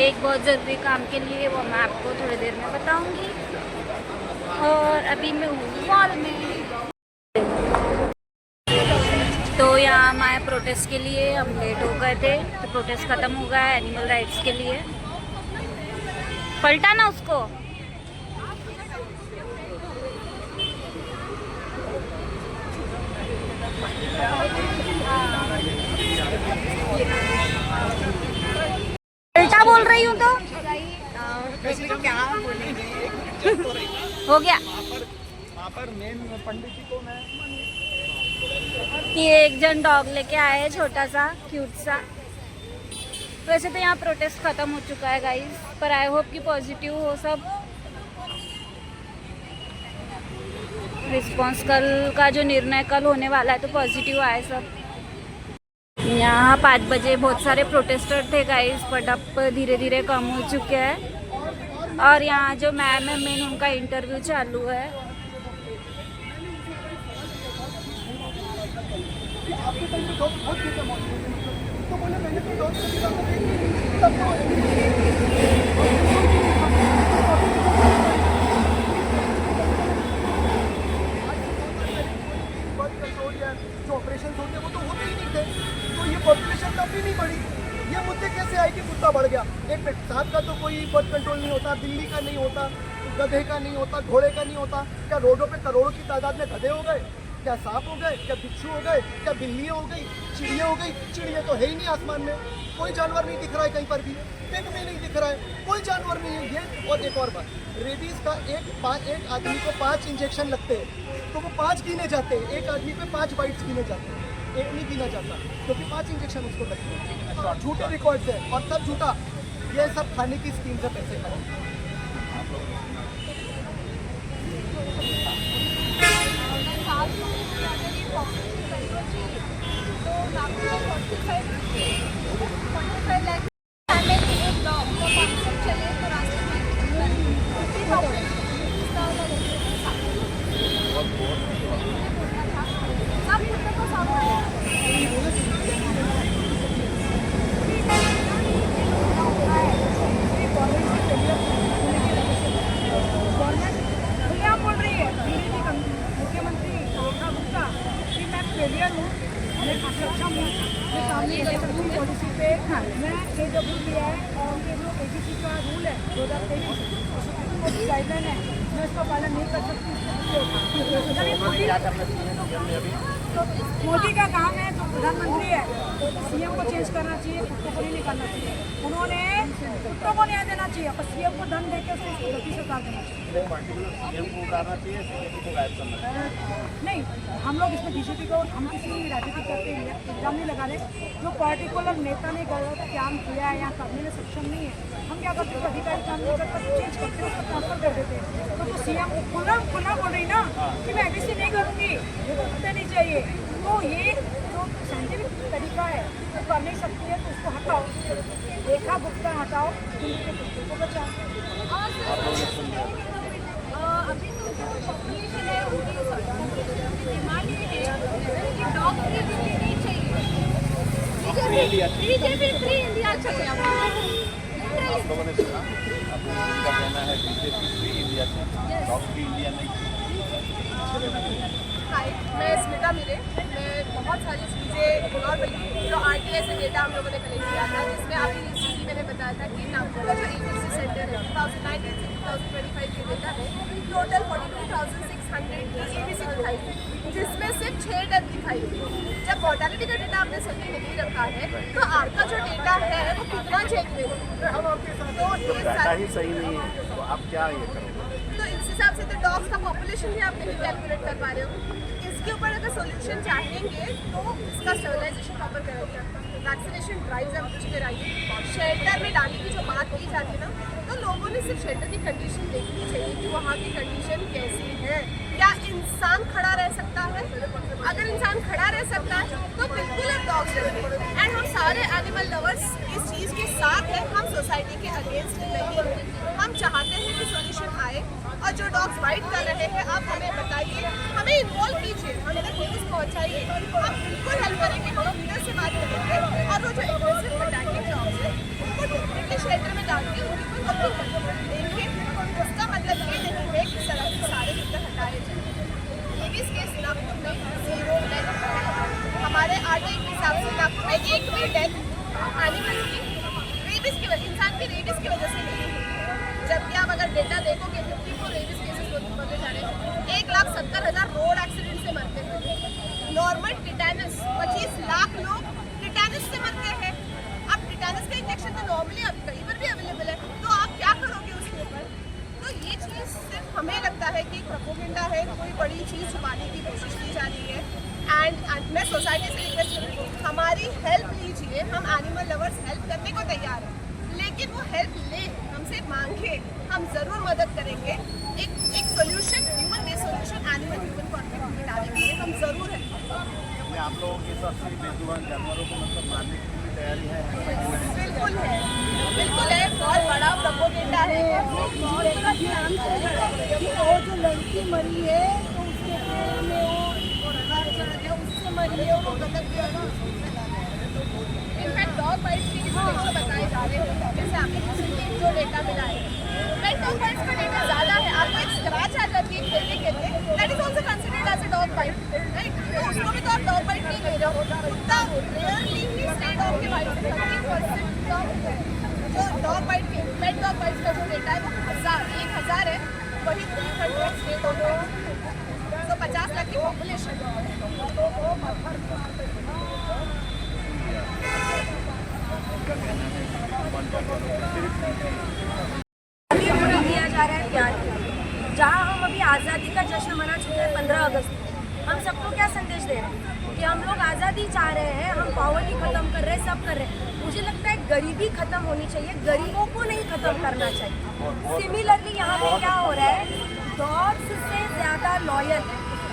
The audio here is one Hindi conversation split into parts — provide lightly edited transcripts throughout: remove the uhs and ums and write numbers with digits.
एक बहुत ज़रूरी काम के लिए, वो मैं आपको थोड़ी देर में बताऊंगी। और अभी मैं हूँ मॉल में। तो यहाँ हम आए प्रोटेस्ट के लिए, हम लेट हो गए थे तो प्रोटेस्ट ख़त्म हो गया है एनिमल राइट्स के लिए। पलटा ना उसको। पलटा बोल रही हूँ तो क्या बोलेंगे? हो गया। वहाँ पर मेन पंडित जी कौन है? ये एक जन डॉग लेके आए हैं, छोटा सा क्यूट सा। वैसे तो यहाँ प्रोटेस्ट खत्म हो चुका है गाइस, पर आई होप कि पॉजिटिव हो सब। रिस्पॉन्स कल का जो निर्णय कल होने वाला है तो पॉजिटिव आए सब। यहाँ 5 बजे बहुत सारे प्रोटेस्टर थे गाइस, बट अब धीरे धीरे कम हो चुके हैं। और यहाँ जो मैम है मेन, उनका इंटरव्यू चालू है। जो ऑपरेशन होते वो तो होते ही नहीं थे, तो ये पॉपुलेशन तब भी नहीं बढ़ी। ये मुद्दे कैसे आए कि मुद्दा बढ़ गया? एक सांप का तो कोई बर्थ कंट्रोल नहीं होता, बिल्ली का नहीं होता, गधे का नहीं होता, घोड़े का नहीं होता। क्या रोडों पे करोड़ों की तादाद में गधे हो गए? क्या सांप हो गए? क्या बिच्छू हो गए? क्या बिल्लियाँ हो गई? चिड़िया हो गई? चिड़िया तो है ही नहीं आसमान में, कोई जानवर नहीं दिख रहा है कहीं पर भी, पेट में नहीं दिख रहा है, कोई जानवर नहीं है ये। और एक और बात, रेबीज का एक आदमी को 5 इंजेक्शन लगते हैं, तो वो 5 गिने जाते हैं। एक आदमी पे 5 बाइट्स गिने जाते हैं, एक नहीं गिना जाता, क्योंकि 5 इंजेक्शन उसको लगते हैं। झूठे रिकॉर्ड्स है और सब झूठा। ये सब खाने की स्कीम से पैसे खाए। पॉलिसी पे मैं AWPI और ये जो AGC का रूल है 2023 गाइडलाइन है, मैं इसका पालन नहीं कर सकती। मोदी का काम है तो प्रधानमंत्री है, तो CM को चेंज करना चाहिए, कुत्तों को नहीं निकालना चाहिए। उन्होंने कुत्तों को न्याय देना चाहिए और CM को धन देकर उसको गलती से उतार देना चाहिए। नहीं, हम लोग इसमें DGP को, हम किसी भी राजनीति करते हैं, इल्जाम नहीं लगा रहे। जो पर्टिकुलर नेता ने गलत काम किया है या करने में सक्षम नहीं है, हम क्या करते हैं, अधिकारी काम नहीं करता चेंज करते हैं, उसको ट्रांसफर कर देते हैं। तो CM खुला बोल रही ना कि मैं ABC नहीं करूँगी, ये तो होता नहीं चाहिए। तो ये जो साइंटिफिक तरीका है वो कर नहीं सकती है, तो उसको हटाओ, देखा भुगता हटाओ, को बचाओ। अभी तो जो पॉपुलेशन है उनकी डिमांड ये है कि डॉग फ्री दिल्ली नहीं चाहिए। बीजेपी फ्री इंडिया चाहिए। आप लोगों ने सुना, आपका कहना है बीजेपी फ्री इंडिया चाहिए, डॉग फ्री इंडिया नहीं। हाय, मैं स्मिता मिले। मैं बहुत सारी चीज़ें और जो RTS से डेटा हम लोगों ने कलेक्ट किया था, जिसमें अभी रिसेंटली मैंने बताया था कि नागपुर का जो ABC सेंटर है 2019 से 2025 के डेटा में टोटल 42,600 की ABC दिखाई थी, जिसमें सिर्फ 6 डेथ दिखाई थी। जब मॉर्टेलिटी का डेटा आपने सही नहीं रखा है तो आपका जो डेटा है वो कितना चेक में तो डाटा ही सही नहीं है, तो आप क्या ये करोगे? तो इस हिसाब से तो डॉग्स का पॉपुलेशन भी आप नहीं कैलकुलेट कर पा रहे हो। इसके ऊपर अगर सोल्यूशन चाहेंगे तो इसका स्टरलाइजेशन प्रॉपर कराइए, वैक्सीनेशन ड्राइव्स हम कुछ कराइए, शेल्टर में डालने की जो बात की जाती है ना, तो लोगों ने सिर्फ शेल्टर की कंडीशन देखनी चाहिए कि वहाँ की कंडीशन कैसी है। क्या इंसान खड़ा रह सकता है? अगर इंसान खड़ा रह सकता है तो बिल्कुल हम डॉग्स रखें। एंड हम सारे एनिमल लवर्स इस चीज़ के साथ हैं, हम सोसाइटी के अगेंस्ट नहीं हैं। हम चाहते हैं कि सोल्यूशन आए और जो डॉग्स बाइट कर रहे हैं आप हमें बताइए, हमें इन्वॉल्व कीजिए, हमें न्यूज़ पहुँचाइए, हम बिल्कुल हेल्प करेंगे। हम लीडर से बात करेंगे और वो जो एग्रेसिव अटैकिंग डॉग्स है उनको डेफिनेटली शेल्टर में डाल नॉर्मल टिटेनस 25 लाख लोग टिटेनस से मरते हैं। अब टिटेनस का इंजेक्शन तो नॉर्मली अब कहीं पर भी अवेलेबल है, तो आप क्या करोगे उसके ऊपर? तो ये चीज़ सिर्फ हमें लगता है कि प्रोपेगेंडा है, कोई बड़ी चीज़ छुपाने की कोशिश की जा रही है। एंड मैं सोसाइटी से रिक्वेस्ट करूँगी, हमारी हेल्प लीजिए, हम एनिमल लवर्स हेल्प करने को तैयार हैं, लेकिन वो हेल्प ले, हमसे मांगे, हम ज़रूर मदद करेंगे। एक solution, human based solution animal human conflict मिटाने के लिए हम ज़रूर हैं। आप लोगों के हिसाब से बेजुबान जानवरों को मतलब मारने की पूरी तैयारी है? बिल्कुल है, बिल्कुल है, बहुत बड़ा प्रोपेगेंडा है। वो जो लड़की मरी है तो उसके पैर में वो उससे मरी है, वो गलत किया ना। इनफैक्ट डॉग बाइट्स के केसेस बताए जा रहे हैं, जैसे आपने रिसेंटली जो डेटा मिला है, पेट डॉग बाइट्स का डेटा ज़्यादा है। आपको एक स्क्रैच आ जाती है खेलते खेलते, that is also considered as a dog bite, right? तो उसको भी तो आप डॉग बाइट नहीं ले रहे हो। कुत्ता रेयरली ही स्ट्रे डॉग के बाइट से 30% कम है। जो डॉग बाइट के पेट डॉग बाइट्स का जो डेटा है वो 1000 है, वही 300 स्ट्रे डॉग बाइट, तो 50 लाख की पॉपुलेशन। किया जा रहा है प्यार के, जहाँ हम अभी आज़ादी का जश्न मना चुके हैं 15 अगस्त, हम सबको क्या संदेश दे रहे हैं कि हम लोग आज़ादी चाह रहे हैं, हम पॉवर्टी खत्म कर रहे हैं, सब कर रहे हैं। मुझे लगता है गरीबी खत्म होनी चाहिए, गरीबों को नहीं खत्म करना चाहिए। सिमिलरली यहाँ पे क्या हो रहा है, डॉग्स से ज़्यादा लॉयल,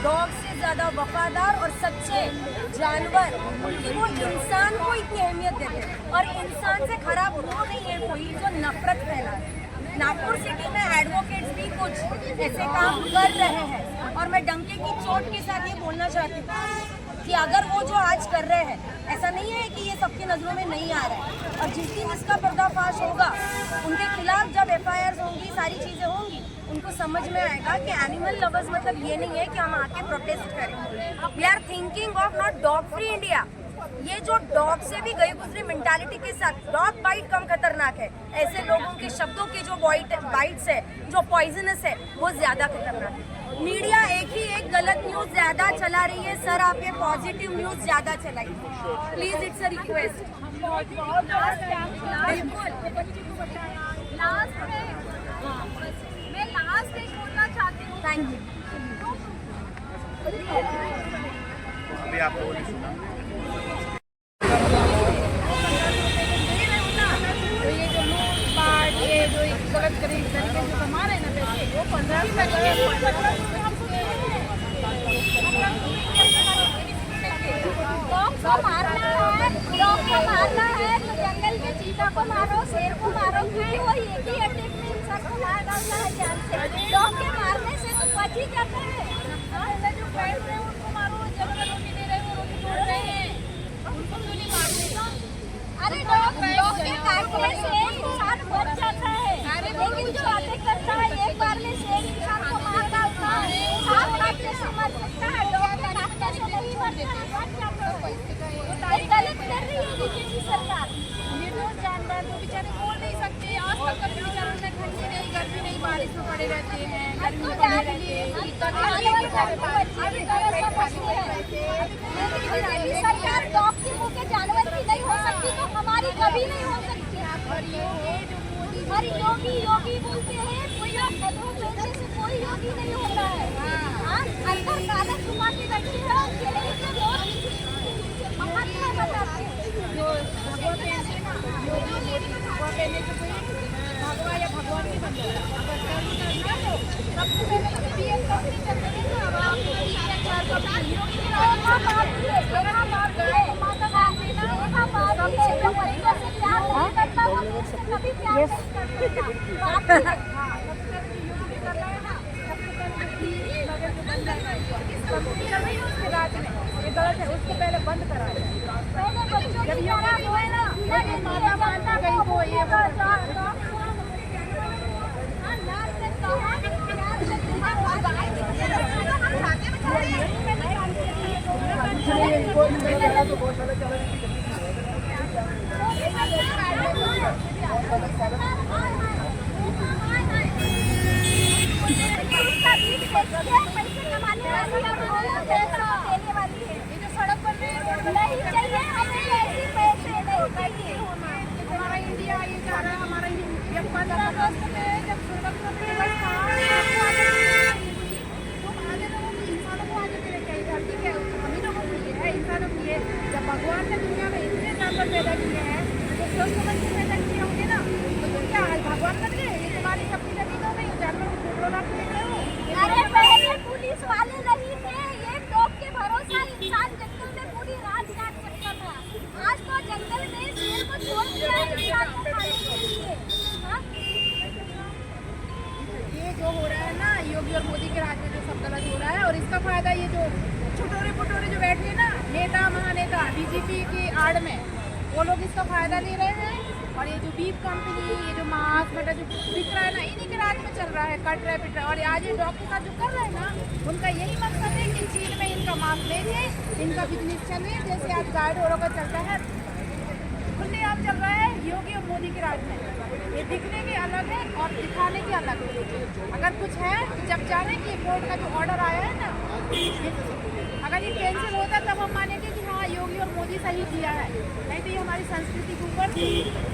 डॉग्स से ज़्यादा वफादार और सच्चे जानवर कि वो इंसान को इतनी अहमियत देते हैं, और इंसान से खराब वो नहीं है कोई जो नफरत फैला है। नागपुर सिटी में एडवोकेट्स भी कुछ ऐसे काम कर रहे हैं, और मैं डंके की चोट के साथ ये बोलना चाहती हूँ कि अगर वो जो आज कर रहे हैं, ऐसा नहीं है कि ये सबकी नज़रों में नहीं आ रहा है, और जिस दिन इसका पर्दाफाश होगा, उनके खिलाफ जब FIRs होंगी, सारी चीज़ें होंगी, उनको समझ में आएगा कि एनिमल लवर्स मतलब ये नहीं है कि हम आके प्रोटेस्ट करें। We are thinking of not dog free India. ये जो डॉग से भी गई गुजरी मेंटालिटी के साथ, डॉग बाइट कम खतरनाक है, ऐसे लोगों के शब्दों के जो बाइट्स है, जो पॉइजनस है, वो ज्यादा खतरनाक है। मीडिया एक गलत न्यूज ज्यादा चला रही है, सर आप ये पॉजिटिव न्यूज ज्यादा चलाइए प्लीज, इट्स अ रिक्वेस्ट। मैं लास्ट एक बोलना चाहती हूँ। Thank you. अभी आप लोगों ने सुना तो ये जो लूट पाट, ये जो गलत तरीके से कमा रहे हैं ना पैसे, वो 15 डॉग को मारना है, डॉग को मारना है तो जंगल में चीता को मारो, शेर को मारो, क्योंकि वो एक ही अटैक में इंसान को मार डालता है जान से। डॉग के मारने से तो बच ही जाता है। जो बैठ रहे हैं उनको मारो, जब रोटी दे रहे हैं वो रोटी तोड़ रहे हैं, उनको क्यों नहीं मारते? अरे डॉग के काटने से इंसान बच जाता है, लेकिन जो अटैक करता है एक बार में शेर इंसान को मार डालता है, 7 काटने से मर सकता है, डॉग के काटने से नहीं मरता है, बच जाता है। ये गलत कर रही है बीजेपी सरकार। निर्दोष जानवर तो बेचारे बोल नहीं सकते, आज तक कभी बेचारों ने ठंडी नहीं, गर्मी नहीं, बारिश में पड़े रहते हैं, गर्मी में पड़े रहते हैं। सरकार डॉग की मुँह के जानवर की नहीं हो सकती तो हमारी कभी नहीं हो सकती। और योगी बोलते हैं कोई से कोई योगी नहीं होता है। अंदर कागज छुपा के रखी है और चले के बहुत महात्मा बताते हैं। भगवा या भगवान नहीं बनता, अगर सबसे पहले PM कंपनी करते हैं ना, अब आप ये गलत है, उसको पहले बंद कराया जब ये माता मानता गई वो ये नहीं चाहिए हमें ऐसे पैसे नहीं चाहिए हमारा इंडिया ये जा रहा है, हमारा ये 15 अगस्त में जब स्वतंत्रता दिवस था, तुम आगे लोगों को, इंसानों को आगे लेके आई, धरती के हम ही लोगों को लिए है, इंसानों को लिए। जब भगवान ने दुनिया में इतने जानवर पैदा किए हैं तो सोच समझ के पैदा किए होंगे ना, तो तुम क्या आज भगवान बन गए? ये तुम्हारी सबकी जमीनों में जानवर को टुकड़ों ना फेंक रहे हो। अरे पहले पुलिस वाले नहीं थे, ये टॉप के भरोसा इंसान जंगल में पूरी रात काट सकता था। आज तो जंगल में शेर को छोड़ दिया है इंसान को खाने के लिए। हाँ? ये जो हो रहा है ना योगी और मोदी के राज में, जो सब गलत हो रहा है, और इसका फायदा ये जो छोटोरे पोटोरे जो बैठे हैं ना नेता महानेता बीजेपी की आड़ में, वो लोग इसका फायदा ले रहे हैं। और ये जो बीफ कंपनी, ये जो मांस मटर जो बिक रहा है ना, इन्हीं के राज में चल रहा है, कट रहा है पिट रहा है। और आज ये डॉग के साथ जो कर रहे हैं ना, उनका यही मकसद है कि चीन में इनका मांस ले जाए, इनका बिजनेस चले, जैसे आज गाय ढोरों का चलता है, खुलेआम चल रहा है योगी और मोदी के राज में। ये दिखने के अलग है और दिखाने के अलग है। अगर कुछ है तो जब चाहे कि कोर्ट का जो ऑर्डर आया है ना, अगर ये कैंसिल होता तब हम मानेंगे कि हाँ योगी और मोदी सही किया है। नहीं तो ये हमारी संस्कृति के ऊपर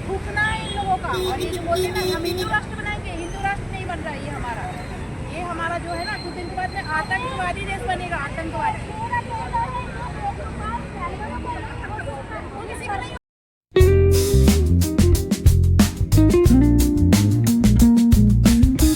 थूकना है इन लोगों का। और ये जो बोलते हैं ना हम हिंदू राष्ट्र बनाएंगे, हिंदू राष्ट्र नहीं बन रहा है ये हमारा जो है ना, कुछ दिन के बाद में आतंकवादी देश बनेगा, आतंकवादी।